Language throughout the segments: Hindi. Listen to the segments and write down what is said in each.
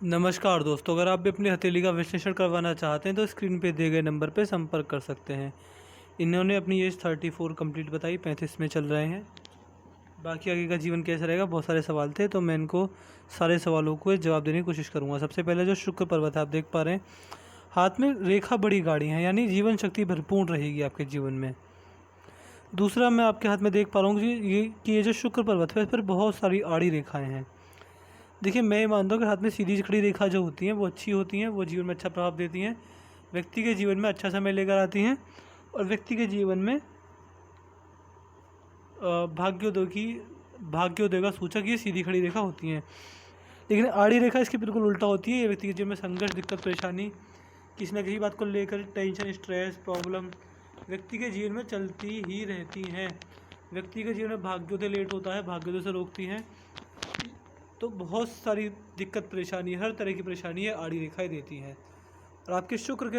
नमस्कार दोस्तों, अगर आप भी अपनी हथेली का विश्लेषण करवाना चाहते हैं तो स्क्रीन पे दिए गए नंबर पे संपर्क कर सकते हैं। इन्होंने अपनी एज 34 कंप्लीट बताई, 35 में चल रहे हैं। बाकी आगे का जीवन कैसा रहेगा, बहुत सारे सवाल थे तो मैं इनको सारे सवालों को जवाब देने की कोशिश करूँगा। सबसे पहले जो शुक्र पर्वत है, आप देख पा रहे हैं हाथ में रेखा बड़ी गाढ़ी है, यानी जीवन शक्ति भरपूर रहेगी आपके जीवन में। दूसरा, मैं आपके हाथ में देख पा रहा हूँ कि ये जो शुक्र पर्वत है इस पर बहुत सारी आड़ी रेखाएँ हैं। देखिए, मैं ये मानता हूँ कि हाथ में सीधी खड़ी रेखा जो होती हैं वो अच्छी होती हैं, वो जीवन में अच्छा प्रभाव देती हैं, व्यक्ति के जीवन में अच्छा समय लेकर आती हैं और व्यक्ति के जीवन में भाग्योदय का सूचक ये सीधी खड़ी रेखा होती हैं। लेकिन आड़ी रेखा इसके बिल्कुल उल्टा होती है। ये व्यक्ति के जीवन में संघर्ष, दिक्कत, परेशानी, किसी न किसी बात को लेकर टेंशन, स्ट्रेस, प्रॉब्लम व्यक्ति के जीवन में चलती ही रहती हैं। व्यक्ति के जीवन में भाग्योदय लेट होता है, भाग्योदय से रोकती हैं। तो बहुत सारी दिक्कत, परेशानी, हर तरह की परेशानी है आड़ी रेखाएं देती हैं। और आपके शुक्र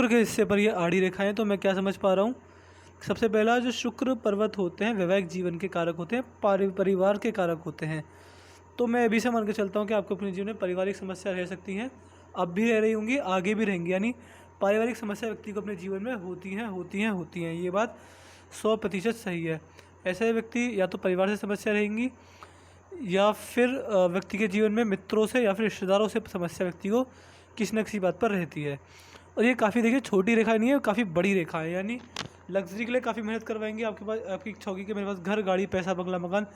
के हिस्से पर ये आड़ी रेखाएं, तो मैं क्या समझ पा रहा हूँ, सबसे पहला जो शुक्र पर्वत होते हैं वैवाहिक जीवन के कारक होते हैं, परिवार के कारक होते हैं। तो मैं अभी से मान के चलता हूँ कि आपको अपने जीवन में पारिवारिक समस्या रह सकती हैं, अब भी रह रही होंगी, आगे भी रहेंगी। यानी पारिवारिक समस्या व्यक्ति को अपने जीवन में होती हैं। ये बात 100% सही है। ऐसे व्यक्ति या तो परिवार से समस्या रहेंगी या फिर व्यक्ति के जीवन में मित्रों से या फिर रिश्तेदारों से समस्या व्यक्ति को किसी न किसी बात पर रहती है। और ये काफ़ी, देखिए, छोटी रेखा नहीं है, काफ़ी बड़ी रेखा है। यानी लग्जरी के लिए काफ़ी मेहनत करवाएंगे। आपके पास आपकी इच्छा होगी कि मेरे पास घर, गाड़ी, पैसा, बंगला, मकान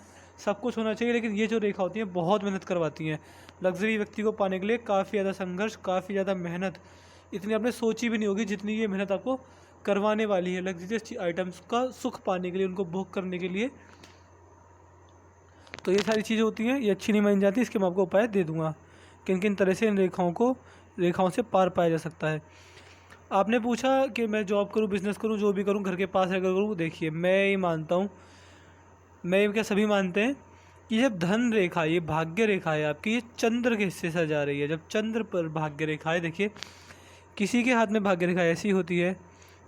सब कुछ होना चाहिए, लेकिन ये जो रेखा होती है बहुत मेहनत करवाती हैं। लग्जरी व्यक्ति को पाने के लिए काफ़ी ज़्यादा संघर्ष, काफ़ी ज़्यादा मेहनत, इतनी आपने सोची भी नहीं होगी जितनी ये मेहनत आपको करवाने वाली है लग्जरियस आइटम्स का सुख पाने के लिए, उनको भोग करने के लिए। तो ये सारी चीज़ें होती हैं, ये अच्छी नहीं मानी जाती। इसके मैं आपको उपाय दे दूंगा किन किन तरह से इन रेखाओं से पार पाया जा सकता है। आपने पूछा कि मैं जॉब करूं, बिजनेस करूं, जो भी करूं, घर के पास रहकर करूं। देखिए, मैं ये मानता हूं, मैं क्या सभी मानते हैं कि जब धन रेखा, ये भाग्य रेखा है आपकी, ये चंद्र के हिस्से से जा रही है। जब चंद्र पर भाग्य रेखा है, देखिए किसी के हाथ में भाग्य रेखा ऐसी होती है,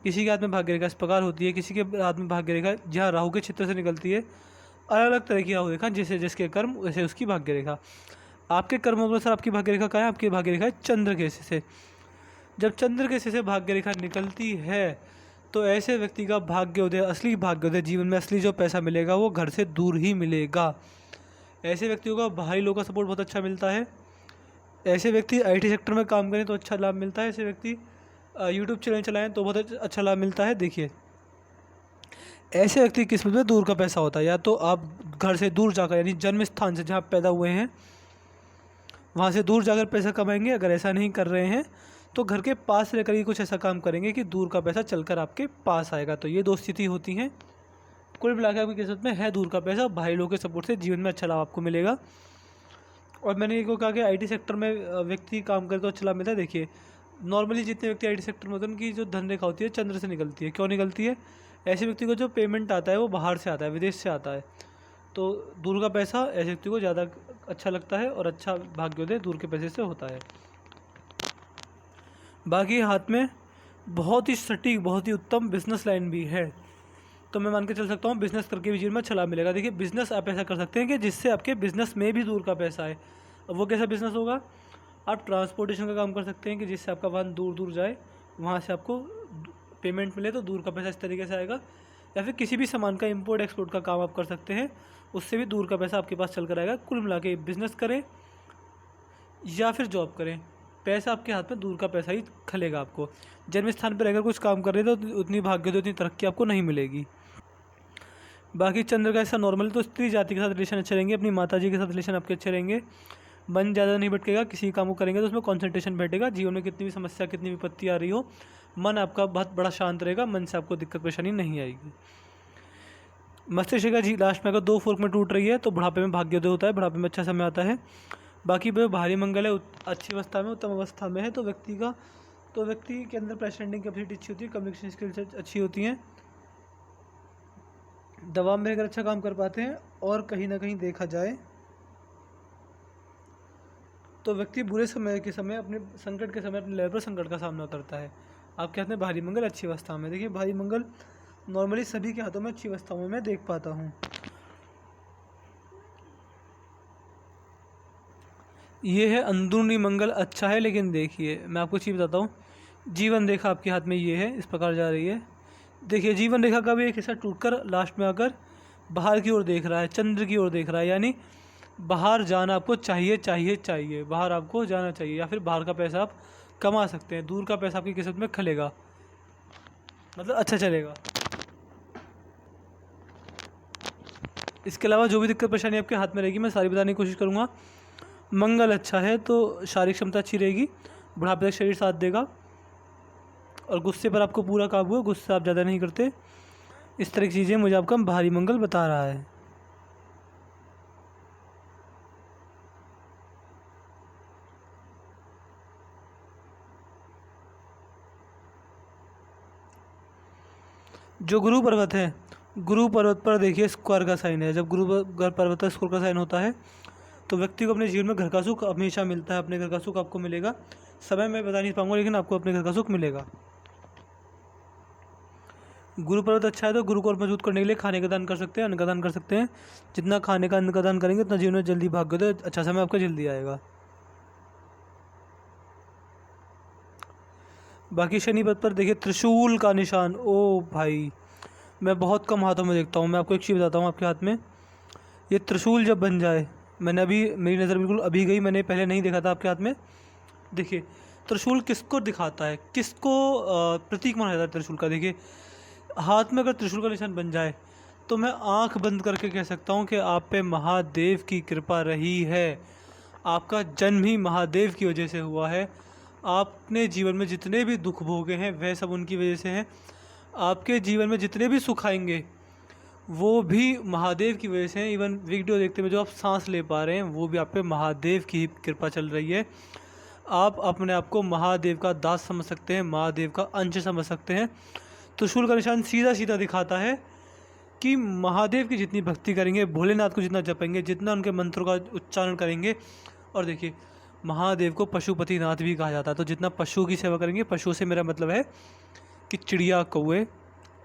किसी के हाथ में भाग्य रेखा इस प्रकार होती है, किसी के हाथ में भाग्य रेखा जहाँ राहु के क्षेत्र से निकलती है। अलग अलग तरह की राहु रेखा, जैसे जिसके कर्म वैसे उसकी भाग्य रेखा। आपके कर्मों के अनुसार आपकी भाग्य रेखा कहाँ है? आपकी भाग्य रेखा है चंद्र के हिस्से से। जब चंद्र के हिस्से से भाग्य रेखा निकलती है तो ऐसे व्यक्ति का भाग्योदय, असली भाग्योदय, जीवन में असली जो पैसा मिलेगा वो घर से दूर ही मिलेगा। ऐसे व्यक्तियों का बाहरी लोगों का सपोर्ट बहुत अच्छा मिलता है। ऐसे व्यक्ति आईटी सेक्टर में काम करें तो अच्छा लाभ मिलता है। ऐसे व्यक्ति यूट्यूब चैनल चलाएं तो बहुत अच्छा लाभ मिलता है। देखिए, ऐसे व्यक्ति की किस्मत में दूर का पैसा होता है। या तो आप घर से दूर जाकर, यानी जन्म स्थान से जहाँ पैदा हुए हैं वहाँ से दूर जाकर पैसा कमाएंगे। अगर ऐसा नहीं कर रहे हैं तो घर के पास रहकर ही कुछ ऐसा काम करेंगे कि दूर का पैसा चलकर आपके पास आएगा। तो ये दो स्थिति होती हैं। कुल मिलाकर आपकी किस्मत में है दूर का पैसा, भाई लोगों के सपोर्ट से जीवन में अच्छा लाभ आपको मिलेगा। और मैंने ये कहा कि आईटी सेक्टर में व्यक्ति काम करे तो अच्छा लाभ मिलता है। देखिए, नॉर्मली जितने व्यक्ति आईटी सेक्टर में होते हैं उनकी जो धन रेखा होती है चंद्र से निकलती है। क्यों निकलती है? ऐसे व्यक्ति को जो पेमेंट आता है वो बाहर से आता है, विदेश से आता है। तो दूर का पैसा ऐसे व्यक्ति को ज़्यादा अच्छा लगता है और अच्छा भाग्योदय दूर के पैसे से होता है। बाकी हाथ में बहुत ही सटीक, बहुत ही उत्तम बिजनेस लाइन भी है। तो मैं मान के चल सकता हूँ बिजनेस करके भी जीवन में अच्छा लाभ मिलेगा। देखिए, बिजनेस आप ऐसा कर सकते हैं कि जिससे आपके बिजनेस में भी दूर का पैसा आए। अब वो कैसा बिजनेस होगा? आप ट्रांसपोर्टेशन का काम कर सकते हैं कि जिससे आपका वाहन दूर दूर जाए, वहाँ से आपको पेमेंट मिले तो दूर का पैसा इस तरीके से आएगा। या फिर किसी भी सामान का इम्पोर्ट एक्सपोर्ट का काम आप कर सकते हैं, उससे भी दूर का पैसा आपके पास चल कर आएगा। कुल मिला के बिजनेस करें या फिर जॉब करें, पैसा आपके हाथ में दूर का पैसा ही खलेगा आपको। जन्म स्थान पर अगर कुछ काम कर रहे हैं तो उतनी भाग्योदय, उतनी तरक्की आपको नहीं मिलेगी। बाकी चंद्र का ऐसा नॉर्मल, तो स्त्री जाति के साथ रिलेशन अच्छे रहेंगे, अपनी माता जी के साथ रिलेशन आपके अच्छे रहेंगे। मन ज़्यादा नहीं भटकेगा, किसी काम को करेंगे तो उसमें कंसंट्रेशन बैठेगा। जीवन में कितनी भी समस्या, कितनी विपत्ति आ रही हो, मन आपका बहुत बड़ा शांत रहेगा, मन से आपको दिक्कत परेशानी नहीं आएगी। मस्तिष्क का जी लास्ट में अगर 2 फोर्क में टूट रही है तो बुढ़ापे में भाग्योदय होता है, बुढ़ापे में अच्छा समय आता है। बाकी पे भारी मंगल है, अच्छी अवस्था में, उत्तम अवस्था में है, तो व्यक्ति के अंदर प्रेजेंटिंग कैपेसिटी अच्छी होती है, कम्युनिकेशन स्किल्स अच्छी होती हैं, दबाव में अगर अच्छा काम कर पाते हैं। और कहीं ना कहीं देखा जाए तो व्यक्ति बुरे समय के समय, अपने संकट के समय, अपने लेवल पर संकट का सामना करता है। आपके हाथ में भारी मंगल अच्छी अवस्था में। देखिए, भारी मंगल नॉर्मली सभी के हाथों में अच्छी अवस्थाओं में मैं देख पाता हूँ। ये है अंदरूनी मंगल अच्छा है, लेकिन देखिए मैं आपको चीज़ बताता हूँ। जीवन रेखा आपके हाथ में ये है, इस प्रकार जा रही है। देखिए जीवन रेखा का भी एक हिस्सा टूटकर लास्ट में आकर बाहर की ओर देख रहा है, चंद्र की ओर देख रहा है, यानी बाहर जाना आपको चाहिए चाहिए चाहिए, बाहर आपको जाना चाहिए, या फिर बाहर का पैसा आप कमा सकते हैं, दूर का पैसा आपकी किस्मत में खलेगा, मतलब अच्छा चलेगा। इसके अलावा जो भी दिक्कत परेशानी आपके हाथ में रहेगी मैं सारी बताने की कोशिश करूँगा। मंगल अच्छा है तो शारीरिक क्षमता अच्छी रहेगी, बुढ़ापे तक शरीर साथ देगा, और गुस्से पर आपको पूरा काबू है, गुस्सा आप ज़्यादा नहीं करते। इस तरह की चीज़ें मुझे आपका भारी मंगल बता रहा है। जो गुरु पर्वत है, गुरु पर्वत पर देखिए स्क्वायर का साइन है। जब पर्वत पर स्क्वायर का साइन होता है तो व्यक्ति को अपने जीवन में घर का सुख हमेशा मिलता है, अपने घर का सुख आपको मिलेगा। समय मैं बता नहीं पाऊंगा, लेकिन आपको अपने घर का सुख मिलेगा। गुरु पर्वत अच्छा है तो गुरु को और मजबूत करने के लिए खाने का दान कर सकते हैं, अन्न का दान कर सकते हैं। जितना खाने का अन्न का दान करेंगे उतना जीवन में जल्दी भाग्य तो अच्छा समय आपका जल्दी आएगा। बाकी शनि पद पर देखिए त्रिशूल का निशान। ओ भाई, मैं बहुत कम हाथों में देखता हूँ। मैं आपको एक चीज़ बताता हूँ, आपके हाथ में ये त्रिशूल जब बन जाए, मैंने अभी मेरी नज़र बिल्कुल अभी गई, मैंने पहले नहीं देखा था आपके हाथ में। देखिए त्रिशूल किसको दिखाता है, किसको प्रतीक माना जाता है त्रिशूल का। देखिए हाथ में अगर त्रिशूल का निशान बन जाए तो मैं आंख बंद करके कह सकता हूँ कि आप पे महादेव की कृपा रही है। आपका जन्म ही महादेव की वजह से हुआ है। आपने जीवन में जितने भी दुख भोगे हैं वह सब उनकी वजह से हैं। आपके जीवन में जितने भी सुख आएंगे वो भी महादेव की वजह से हैं। इवन वीडियो देखते हुए जो आप सांस ले पा रहे हैं वो भी आप पे महादेव की ही कृपा चल रही है। आप अपने आप को महादेव का दास समझ सकते हैं, महादेव का अंश समझ सकते हैं। त्रिशूल का निशान सीधा सीधा दिखाता है कि महादेव की जितनी भक्ति करेंगे, भोलेनाथ को जितना जपेंगे, जितना उनके मंत्रों का उच्चारण करेंगे, और देखिए महादेव को पशुपतिनाथ भी कहा जाता है। तो जितना पशु की सेवा करेंगे, पशुओं से मेरा मतलब है कि चिड़िया, कौवे,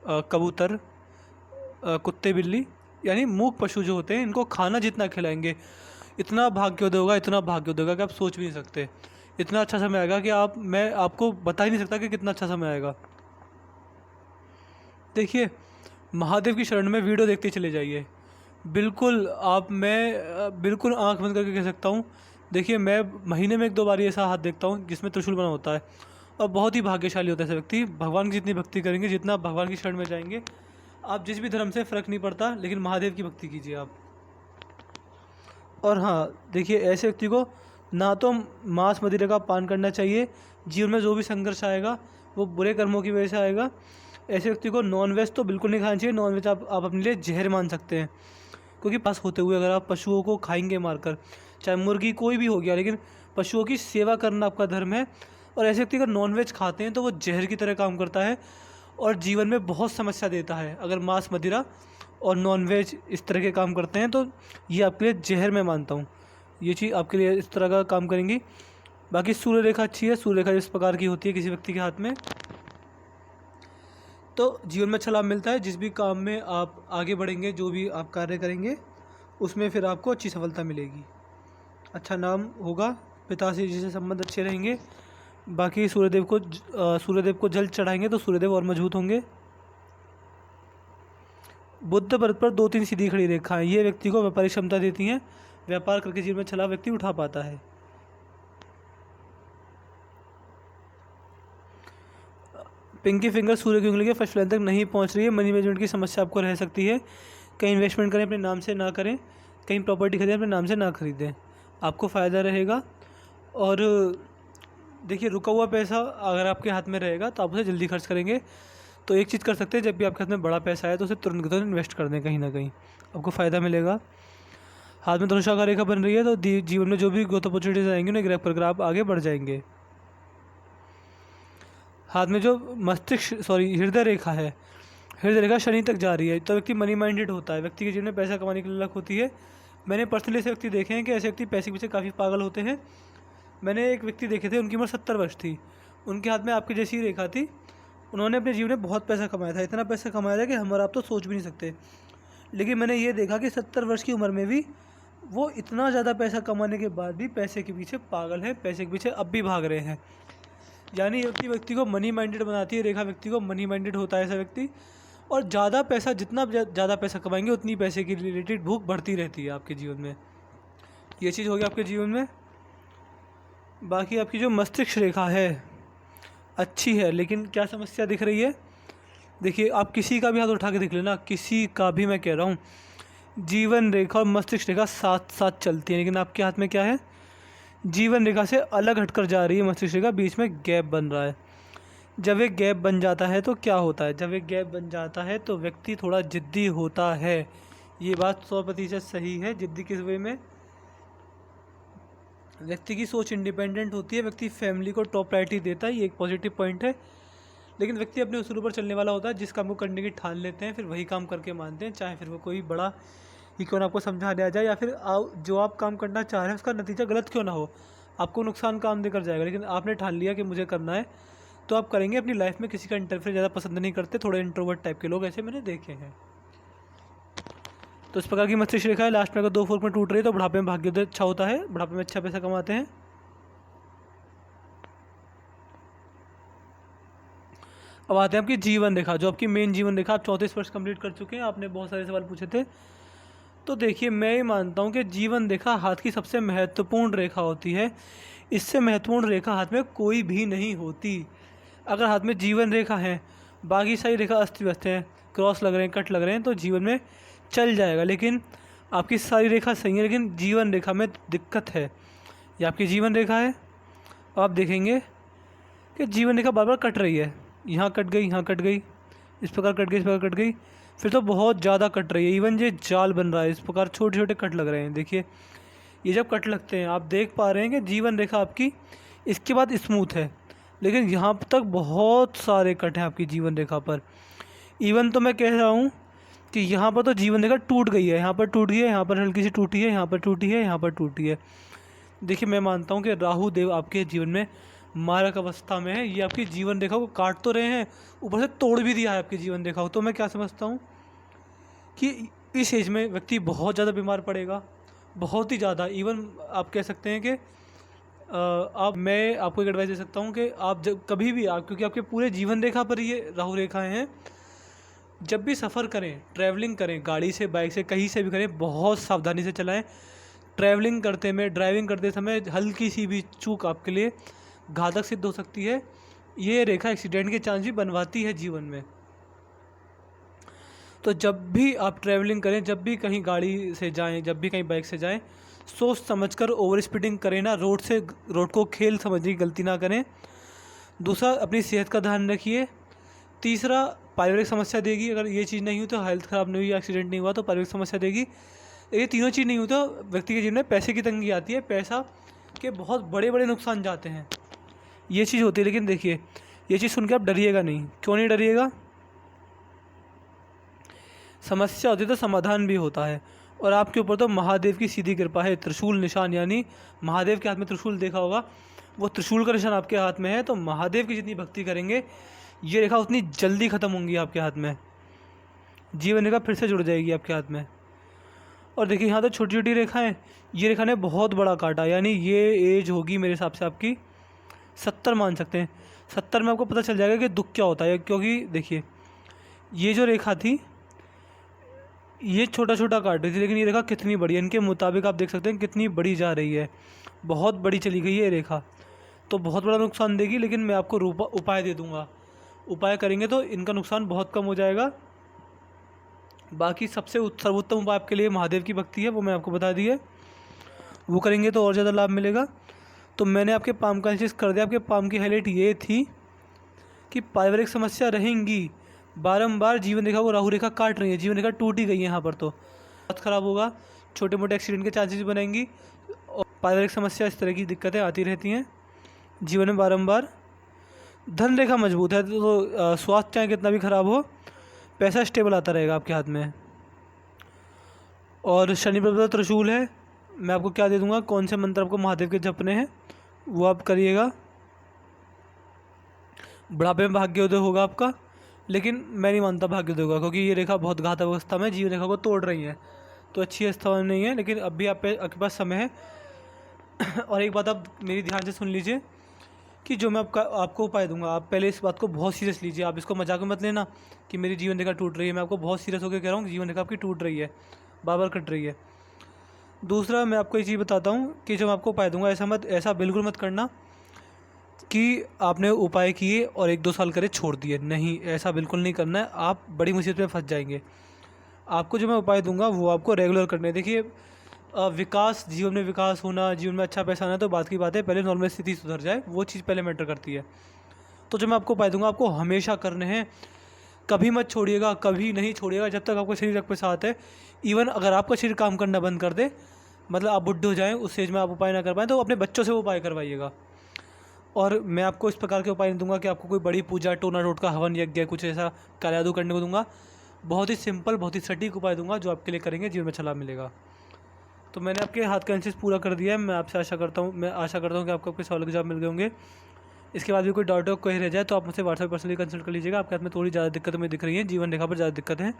कबूतर, कुत्ते, बिल्ली, यानी मूक पशु जो होते हैं, इनको खाना जितना खिलाएंगे इतना भाग्योदय होगा, इतना भाग्योदय होगा कि आप सोच भी नहीं सकते। इतना अच्छा समय आएगा कि मैं आपको बता ही नहीं सकता कि कितना अच्छा समय आएगा। देखिए महादेव की शरण में वीडियो देखते चले जाइए। बिल्कुल बिल्कुल आंख बंद करके कह सकता हूँ। देखिए मैं महीने में 1-2 बार ऐसा हाथ देखता हूँ जिसमें त्रिशूल बना होता है, और बहुत ही भाग्यशाली होता है ऐसा व्यक्ति। भगवान की जितनी भक्ति करेंगे, जितना भगवान की शरण में जाएंगे, आप जिस भी धर्म से फ़र्क नहीं पड़ता, लेकिन महादेव की भक्ति कीजिए आप। और हाँ देखिए, ऐसे व्यक्ति को ना तो मांस मदिरा का पान करना चाहिए। जीवन में जो भी संघर्ष आएगा वो बुरे कर्मों की वजह से आएगा। ऐसे व्यक्ति को नॉनवेज तो बिल्कुल नहीं खाना चाहिए। नॉनवेज आप अपने लिए जहर मान सकते हैं, क्योंकि पास होते हुए अगर आप पशुओं को खाएंगे मारकर, चाहे मुर्गी कोई भी हो गया, लेकिन पशुओं की सेवा करना आपका धर्म है। और ऐसे व्यक्ति अगर नॉनवेज खाते हैं तो वो जहर की तरह काम करता है और जीवन में बहुत समस्या देता है। अगर मांस मदिरा और नॉनवेज इस तरह के काम करते हैं तो ये आपके लिए जहर मैं मानता हूँ। ये चीज़ आपके लिए इस तरह का काम करेंगी। बाकी सूर्य रेखा अच्छी है। सूर्य रेखा इस प्रकार की होती है किसी व्यक्ति के हाथ में, तो जीवन में अच्छा लाभ मिलता है। जिस भी काम में आप आगे बढ़ेंगे, जो भी आप कार्य करेंगे, उसमें फिर आपको अच्छी सफलता मिलेगी, अच्छा नाम होगा, पिता से जिसे संबंध अच्छे रहेंगे। बाकी सूर्यदेव को जल चढ़ाएंगे तो सूर्यदेव और मजबूत होंगे। बुध पर्वत पर 2-3 सीधी खड़ी रेखाएं ये व्यक्ति को व्यापारिक क्षमता देती हैं। व्यापार करके जीवन में अच्छा लाभ व्यक्ति उठा पाता है। पिंकी फिंगर सूर्य की उंगली के फर्स्ट लाइन तक नहीं पहुंच रही है। मनी मैनेजमेंट की समस्या आपको रह सकती है। कहीं इन्वेस्टमेंट करें अपने नाम से ना करें, कहीं प्रॉपर्टी खरीदें अपने नाम से ना खरीदें, आपको फ़ायदा रहेगा। और देखिए रुका हुआ पैसा अगर आपके हाथ में रहेगा तो आप उसे जल्दी खर्च करेंगे। तो एक चीज़ कर सकते हैं, जब भी आपके हाथ में बड़ा पैसा है तो उसे तुरंत इन्वेस्ट कर दें, कहीं ना कहीं आपको फ़ायदा मिलेगा। हाथ में धनुषाकार रेखा बन रही है तो जीवन में जो भी ग्रोथ अपॉर्चुनिटीज आएंगी उन्हें ग्रैब कर आप आगे बढ़ जाएंगे। हाथ में जो हृदय रेखा है, हृदय रेखा शनि तक जा रही है, तो व्यक्ति मनी माइंडेड होता है। व्यक्ति के जीवन में पैसा कमाने की ललक होती है। मैंने पर्सनली ऐसे व्यक्ति देखे हैं कि ऐसे व्यक्ति पैसे के पीछे काफ़ी पागल होते हैं। मैंने एक व्यक्ति देखे थे, उनकी उम्र 70 वर्ष थी, उनके हाथ में आपकी जैसी रेखा थी। उन्होंने अपने जीवन में बहुत पैसा कमाया था, इतना पैसा कमाया था कि हम और आप तो सोच भी नहीं सकते। लेकिन मैंने ये देखा कि 70 वर्ष की उम्र में भी वो इतना ज़्यादा पैसा कमाने के बाद भी पैसे के पीछे पागल है, पैसे के पीछे अब भी भाग रहे हैं। यानी ये व्यक्ति को मनी माइंडेड बनाती है, रेखा व्यक्ति को मनी माइंडेड होता है ऐसा व्यक्ति। और ज़्यादा पैसा, जितना ज़्यादा पैसा कमाएंगे उतनी पैसे की रिलेटेड भूख बढ़ती रहती है आपके जीवन में। ये चीज़ हो गई आपके जीवन में। बाकी आपकी जो मस्तिष्क रेखा है अच्छी है, लेकिन क्या समस्या दिख रही है, देखिए आप किसी का भी हाथ उठा के देख लेना, किसी का भी, मैं कह रहा हूँ, जीवन रेखा और मस्तिष्क रेखा साथ साथ चलती है, लेकिन आपके हाथ में क्या है, जीवन रेखा से अलग हटकर जा रही है मस्तिष्क रेखा, बीच में गैप बन रहा है। जब एक गैप बन जाता है तो क्या होता है, जब एक गैप बन जाता है तो व्यक्ति थोड़ा ज़िद्दी होता है। ये बात 100% सही है। ज़िद्दी किस वे में, व्यक्ति की सोच इंडिपेंडेंट होती है, व्यक्ति फैमिली को टॉप प्रायोरिटी देता है, ये एक पॉजिटिव पॉइंट है। लेकिन व्यक्ति अपने उसूलों पर चलने वाला होता है, जिस काम को करने की ठान लेते हैं फिर वही काम करके मानते हैं, चाहे फिर वो कोई बड़ा ही क्यों ना आपको समझा दिया जाए, या फिर जो आप काम करना चाह रहे हैं उसका नतीजा गलत क्यों ना हो, आपको नुकसान काम देकर जाएगा, लेकिन आपने ठान लिया कि मुझे करना है तो आप करेंगे। अपनी लाइफ में किसी का इंटरफेयर ज़्यादा पसंद नहीं करते, थोड़े इंट्रोवर्ट टाइप के लोग ऐसे मैंने देखे हैं। तो इस प्रकार की मस्तिष्क रेखा है। लास्ट में अगर 2 फोर्क में टूट रही है तो बुढ़ापे में भाग्योदय अच्छा होता है, बुढ़ापे में अच्छा पैसा कमाते हैं। अब आते हैं आपकी जीवन रेखा, जो आपकी मेन जीवन रेखा। आप 34 वर्ष कंप्लीट कर चुके हैं, आपने बहुत सारे सवाल पूछे थे। तो देखिए मैं ये मानता हूँ कि जीवन रेखा हाथ की सबसे महत्वपूर्ण रेखा होती है। इससे महत्वपूर्ण रेखा हाथ में कोई भी नहीं होती। अगर हाथ में जीवन रेखा है, बाकी सारी रेखा अस्त व्यस्त हैं, क्रॉस लग रहे हैं, कट लग रहे हैं, तो जीवन में चल जाएगा। लेकिन आपकी सारी रेखा सही है, लेकिन जीवन रेखा में दिक्कत है। ये आपकी जीवन रेखा है, आप देखेंगे कि जीवन रेखा बार बार कट रही है, यहाँ कट गई, यहाँ कट गई, इस प्रकार कट गई, इस प्रकार कट गई, फिर तो बहुत ज़्यादा कट रही है। इवन ये जाल बन रहा है, इस प्रकार छोटे छोटे कट लग रहे हैं। देखिए ये जब कट लगते हैं आप देख पा रहे हैं कि जीवन रेखा आपकी इसके बाद स्मूथ है, लेकिन यहाँ तक बहुत सारे कट हैं आपकी जीवन रेखा पर। इवन तो मैं कह रहा हूँ कि यहाँ पर तो जीवन रेखा टूट गई है, यहाँ पर टूट गई है, यहाँ पर हल्की सी टूटी है, यहाँ पर टूटी है, यहाँ पर टूटी है। देखिए मैं मानता हूँ कि राहु देव आपके जीवन में मारक अवस्था में है। ये आपकी जीवन रेखा को काट तो रहे हैं, ऊपर से तोड़ भी दिया है आपकी जीवन रेखा को। तो मैं क्या समझता हूँ कि इस एज में व्यक्ति बहुत ज़्यादा बीमार पड़ेगा, बहुत ही ज़्यादा। इवन आप कह सकते हैं कि मैं आपको एक एडवाइस दे सकता हूँ कि आप जब कभी भी क्योंकि आपके पूरे जीवन रेखा पर ये राहु रेखाएं हैं, जब भी सफ़र करें, ट्रैवलिंग करें, गाड़ी से, बाइक से, कहीं से भी करें, बहुत सावधानी से चलाएं। ट्रैवलिंग करते में, ड्राइविंग करते समय हल्की सी भी चूक आपके लिए घातक सिद्ध हो सकती है। ये रेखा एक्सीडेंट के चांस भी बनवाती है जीवन में। तो जब भी आप ट्रैवलिंग करें, जब भी कहीं गाड़ी से जाएं, जब भी कहीं बाइक से जाएं, सोच समझकर ओवर स्पीडिंग करें ना, रोड को खेल समझने की गलती ना करें। दूसरा, अपनी सेहत का ध्यान रखिए। तीसरा, पारिवारिक समस्या देगी। अगर ये चीज़ नहीं हुई तो हेल्थ ख़राब नहीं हुई, एक्सीडेंट नहीं हुआ तो पारिवारिक समस्या देगी। ये तीनों चीज़ नहीं हुई तो व्यक्ति के जीवन में पैसे की तंगी आती है, पैसा के बहुत बड़े बड़े नुकसान जाते हैं, ये चीज़ होती है। लेकिन देखिए ये चीज़ सुन के आप डरिएगा नहीं। क्यों नहीं डरिएगा? समस्या होती है तो समाधान भी होता है, और आपके ऊपर तो महादेव की सीधी कृपा है। त्रिशूल निशान, यानी महादेव के हाथ में त्रिशूल देखा होगा, वो त्रिशूल का निशान आपके हाथ में है। तो महादेव की जितनी भक्ति करेंगे ये रेखा उतनी जल्दी ख़त्म होंगी आपके हाथ में, जीवन रेखा फिर से जुड़ जाएगी आपके हाथ में। और देखिए यहाँ तो छोटी छोटी रेखाएं, ये रेखा ने बहुत बड़ा काटा, यानी ये एज होगी मेरे हिसाब से आपकी 70 मान सकते हैं। 70 में आपको पता चल जाएगा कि दुख क्या होता है। क्योंकि देखिए ये जो रेखा थी ये छोटा छोटा काट रही थी, लेकिन ये रेखा कितनी बड़ी है, इनके मुताबिक आप देख सकते हैं कितनी बड़ी जा रही है, बहुत बड़ी चली गई है ये रेखा। तो बहुत बड़ा नुकसान देगी, लेकिन मैं आपको उपाय दे दूँगा। उपाय करेंगे तो इनका नुकसान बहुत कम हो जाएगा। बाकी सबसे सर्वोत्तम उपाय आपके लिए महादेव की भक्ति है, वो मैं आपको बता दी है, वो करेंगे तो और ज़्यादा लाभ मिलेगा। तो मैंने आपके पाम का एनालिसिस कर दिया। आपके पाम की हाईलाइट ये थी कि पारिवारिक समस्या रहेंगी, बारंबार जीवन रेखा को राहु रेखा काट रही है, जीवन रेखा टूट ही गई है यहाँ पर, तो बहुत ख़राब होगा, छोटे मोटे एक्सीडेंट के चांसेस बनेंगी, और पारिवारिक समस्या, इस तरह की दिक्कतें आती रहती हैं जीवन में बारंबार। धन रेखा मजबूत है, तो स्वास्थ्य चाहे कितना भी ख़राब हो, पैसा स्टेबल आता रहेगा आपके हाथ में। और शनि प्रभु त्रिशूल है, मैं आपको क्या दे दूंगा, कौन से मंत्र आपको महादेव के जपने हैं वो आप करिएगा। बुढ़ापे में भाग्योदय होगा आपका, लेकिन मैं नहीं मानता भाग्योदय होगा, क्योंकि ये रेखा बहुत घातक अवस्था में जीवन रेखा को तोड़ रही है। तो अच्छी अवस्था में नहीं है, लेकिन अब भी आपके पास समय है। और एक बात आप मेरी ध्यान से सुन लीजिए कि जो मैं आपको उपाय दूंगा, आप पहले इस बात को बहुत सीरियस लीजिए। आप इसको मजाक में मत लेना कि मेरी जीवन रेखा टूट रही है। मैं आपको बहुत सीरियस होकर कह रहा हूँ, जीवन रेखा आपकी टूट रही है, बार कट रही है। दूसरा, मैं आपको ये चीज़ बताता हूँ कि जब आपको उपाय दूंगा ऐसा बिल्कुल मत करना कि आपने उपाय किए और 1-2 साल करे छोड़ दिए। नहीं, ऐसा बिल्कुल नहीं करना है, आप बड़ी मुसीबत में फंस जाएंगे। आपको जो मैं उपाय दूंगा वो आपको रेगुलर करने हैं। देखिए, विकास, जीवन में विकास होना, जीवन में अच्छा पैसा आना तो बात की बात है, पहले नॉर्मल स्थिति सुधर जाए, वो चीज़ पहले मैटर करती है। तो जो मैं आपको उपाय दूंगा आपको हमेशा करने हैं। कभी मत छोड़िएगा, कभी नहीं छोड़िएगा जब तक आपका शरीर आपके साथ है। इवन अगर आपका शरीर काम करना बंद कर दे, मतलब आप बुढ़े हो जाएँ, उस स्टेज में आप उपाय ना कर पाएँ, तो अपने बच्चों से वो उपाय करवाइएगा। और मैं आपको इस प्रकार के उपाय नहीं दूंगा कि आपको कोई बड़ी पूजा, टोना टोटका, हवन यज्ञ, कुछ ऐसा काला करने को दूंगा। बहुत ही सिंपल, बहुत ही सटीक उपाय दूंगा जो आपके लिए करेंगे जीवन में अच्छा लाभ मिलेगा। तो मैंने आपके हाथ का एनालिसिस पूरा कर दिया है। मैं आशा करता हूँ कि आपको आपके सवालों के जवाब मिल गए होंगे। इसके बाद भी कोई डाउट हो, कोई रह जाए तो आप मुझसे व्हाट्सएप पर्सनली कंसल्ट कर लीजिएगा। आपके हाथ में थोड़ी ज़्यादा दिक्कत मुझे दिख रही है, जीवन रेखा पर ज़्यादा दिक्कत है,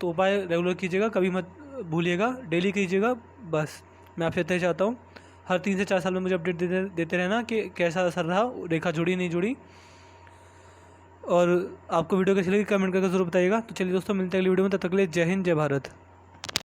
तो उपाय रेगुलर कीजिएगा, कभी मत भूलिएगा, डेली कीजिएगा। बस मैं आपसे इतना ही चाहता हूँ। हर 3 से 4 साल में मुझे अपडेट देते रहना कि कैसा असर रहा, रेखा जुड़ी नहीं जुड़ी। और आपको वीडियो कैसी लगी कमेंट करके ज़रूर बताइएगा। तो चलिए दोस्तों, मिलते हैं अगली वीडियो में, तब तक के लिए जय हिंद, जय भारत।